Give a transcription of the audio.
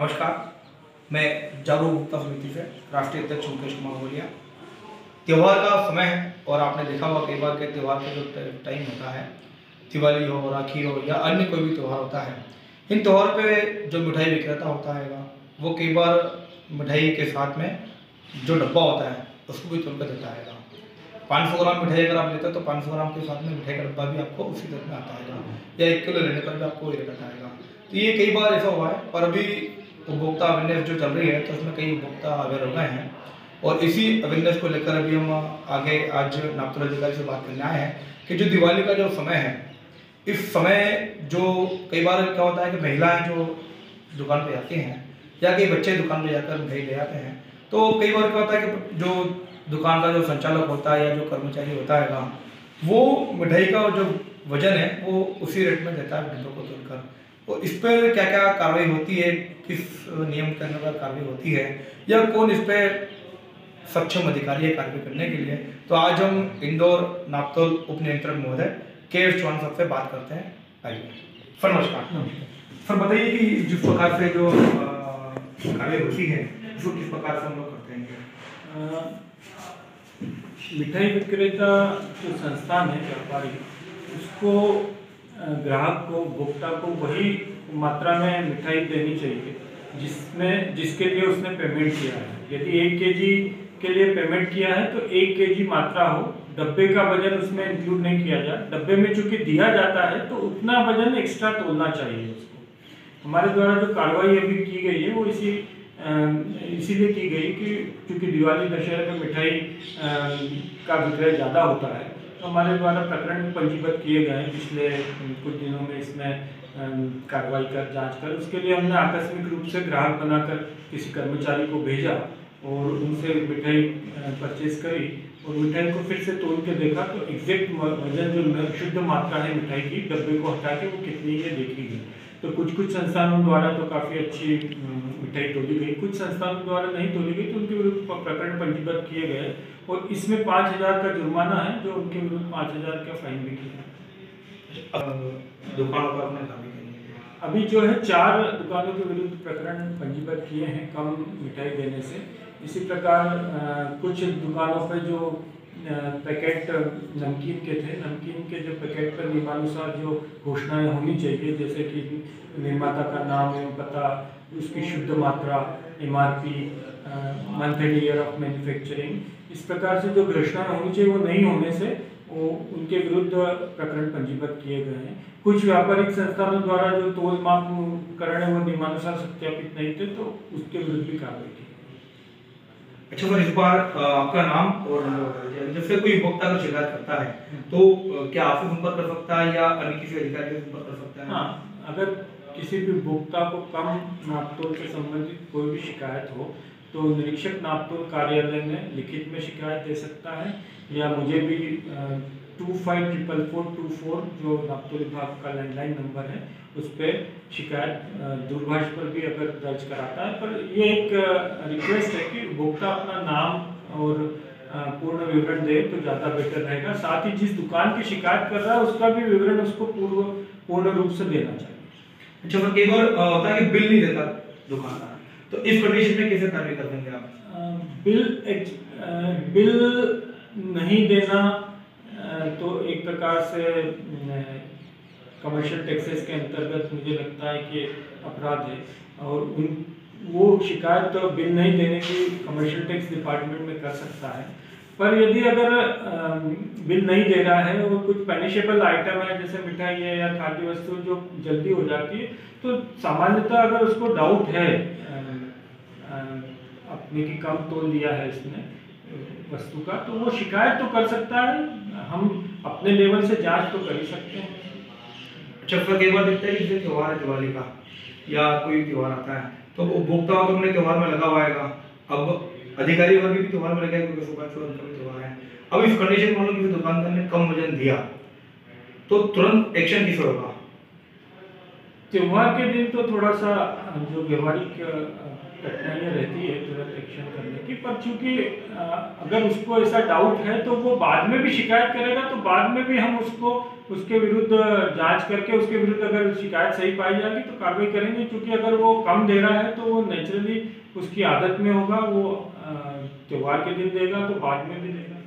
नमस्कार, मैं जागरूक उपभोक्ता समिति से राष्ट्रीय अध्यक्ष मुकेश कुमार बोलिया। त्यौहार का समय है और आपने देखा होगा कई बार के त्यौहार का जो टाइम होता है, दिवाली हो, राखी हो या अन्य कोई भी त्यौहार होता है, इन त्यौहार पे जो मिठाई विक्रेता होता है वो कई बार मिठाई के साथ में जो डब्बा होता है उसको भी तोल कर देता है। 500 ग्राम मिठाई अगर आप लेते हैं तो 500 ग्राम के साथ में मिठाई का डब्बा भी आपको उसी तरह में आता है, या 1 किलो लेने पर भी आपको वही रेट आएगा। तो ये कई बार ऐसा हुआ है, पर अभी उपभोक्ता अवेयरनेस जो चल रही है तो उसमें कई उपभोक्ता अवेयर हो गए हैं और इसी अवेयरनेस को लेकर अभी हम आगे आज नापतोल अधिकारी से बात करने आए हैं कि जो दिवाली का जो समय है, इस समय जो कई बार क्या होता है कि महिलाएं जो दुकान पे आती हैं या कई बच्चे दुकान पे जाकर मिठाई ले आते हैं, तो कई बार क्या होता है कि जो दुकान का जो संचालक होता है या जो कर्मचारी होता है वो मिठाई का जो वजन है वो उसी रेट में देता है डिब्बों को तोड़कर। तो इस पर क्या क्या कार्रवाई होती है, किस नियम के अनुसार कार्रवाई होती है या कौन इस पर सक्षम अधिकारी है कार्रवाई करने के लिए, तो आज हम इंदौर नापतोल उप नियंत्रक महोदय के चौहान साहब से बात करते हैं। आइए सर, नमस्कार। सर बताइए कि जिस प्रकार से जो कार्रवाई होती है उसको किस प्रकार से हम लोग करते हैं। मिठाई विक्रेता जो संस्थान है व्यापारी, उसको ग्राहक को उपभोक्ता को वही मात्रा में मिठाई देनी चाहिए जिसके लिए उसने पेमेंट किया है। यदि 1 केजी के लिए पेमेंट किया है तो 1 केजी मात्रा हो, डब्बे का वजन उसमें इंक्लूड नहीं किया जाए। डब्बे में चूंकि दिया जाता है तो उतना वजन एक्स्ट्रा तोलना चाहिए उसको। हमारे द्वारा जो कार्रवाई अभी की गई है वो इसीलिए की गई कि चूँकि दिवाली दशहरे में मिठाई का विक्रय ज़्यादा होता है, तो हमारे द्वारा प्रकरण पंजीबद्ध किए गए हैं पिछले कुछ दिनों में। इसमें कार्रवाई कर जांच कर उसके लिए हमने आकस्मिक रूप से ग्राहक बनाकर किसी कर्मचारी को भेजा और उनसे मिठाई परचेज करी और मिठाई को फिर से तोल के देखा तो एग्जैक्ट वजन जो शुद्ध मात्रा है मिठाई की डब्बे को हटा के वो कितनी है देखी गई। तो कुछ संस्थानों द्वारा तो काफ़ी अच्छी मिठाई तोली गई, कुछ संस्थानों द्वारा नहीं तोली गई, तो उनके विरुद्ध प्रकरण पंजीबद्ध किए गए और इसमें 5,000 का जुर्माना है, जो उनके विरुद्ध 5,000 का फाइन भी किया। दुकानों पर अपने कार्रवाई करेंगे। अभी जो है 4 दुकानों के विरुद्ध प्रकरण पंजीबद्ध किए हैं कम मिठाई देने से। इसी प्रकार कुछ दुकानों पर जो पैकेट नमकीन के थे, नमकीन के जो पैकेट पर नियमानुसार जो घोषणाएं होनी चाहिए, जैसे कि निर्माता का नाम एवं पता, उसकी शुद्ध मात्रा, MRP, month and year of manufacturing, इस प्रकार से जो घोषणाएं होनी चाहिए वो नहीं होने से वो उनके विरुद्ध प्रकरण पंजीबद्ध किए गए हैं। कुछ व्यापारिक संस्थानों द्वारा जो तोल माप उपकरण है वो नियमानुसार सत्यापित नहीं थे, तो उसके विरुद्ध भी कार्रवाई की। अच्छा सर, इस बार आपका नाम और जब से कोई उपभोक्ता अगर शिकायत करता है तो क्या आपसे संपर्क कर सकता है या अन्य किसी अधिकारी से संपर्क कर सकता है? हाँ, अगर किसी भी उपभोक्ता को कम नापतोल से संबंधित कोई भी शिकायत हो तो निरीक्षक नापतोल कार्यालय में लिखित में शिकायत दे सकता है, या मुझे भी 254424 जो नापतोल विभाग का लैंडलाइन नंबर है उस पर शिकायत दूरभाष पर भी अगर दर्ज कराता है। पर ये एक रिक्वेस्ट है कि उपभोक्ता अपना नाम और पूर्ण विवरण दे तो ज़्यादा बेटर रहेगा। साथ ही जिस दुकान की शिकायत कर रहा है उसका भी विवरण उसको पूर्ण रूप से देना चाहिए। अच्छा सर, कई बार होता है कि बिल नहीं देता दुकानदार, तो इस कंडीशन में कैसे कार्रवाई कर देंगे आप? बिल नहीं देना तो एक प्रकार से कमर्शियल टैक्सेस के अंतर्गत मुझे लगता है कि अपराध है, और वो शिकायत तो बिल नहीं देने की कमर्शियल टैक्स डिपार्टमेंट में कर सकता है। पर यदि अगर बिल नहीं दे रहा है और कुछ पेनिशेबल आइटम है जैसे मिठाई है या खाद्य वस्तु जो जल्दी हो जाती है, तो सामान्यतः अगर उसको डाउट है अपने की कम तोल दिया है इसने वस्तु का, तो वो शिकायत तो कर सकता है। हम अपने लेवल से जांच तो कर ही सकते हैं। अच्छा सर, कई बार देखते हैं कि त्यौहार है दिवाली का या कोई त्यौहार आता है तो उपभोक्ता तो अपने त्यौहार में लगा हुआ है, अब अधिकारी वर्ग भी त्यौहार में लगे क्योंकि सुबह से उनका भी त्यौहार है। अब इस कंडीशन में किसी दुकानदार ने कम वजन दिया तो तुरंत एक्शन किस होगा? त्योहार के दिन तो थोड़ा सा जो व्यवहारिक कठिनाइयाँ रहती है तुरंत एक्शन करने की, पर चूंकि अगर उसको ऐसा डाउट है तो वो बाद में भी शिकायत करेगा, तो बाद में भी हम उसको उसके विरुद्ध जांच करके उसके विरुद्ध अगर शिकायत सही पाई जाएगी तो कार्रवाई करेंगे। क्योंकि अगर वो कम दे रहा है तो वो नेचुरली उसकी आदत में होगा, वो त्योहार के दिन देगा तो बाद में भी देगा।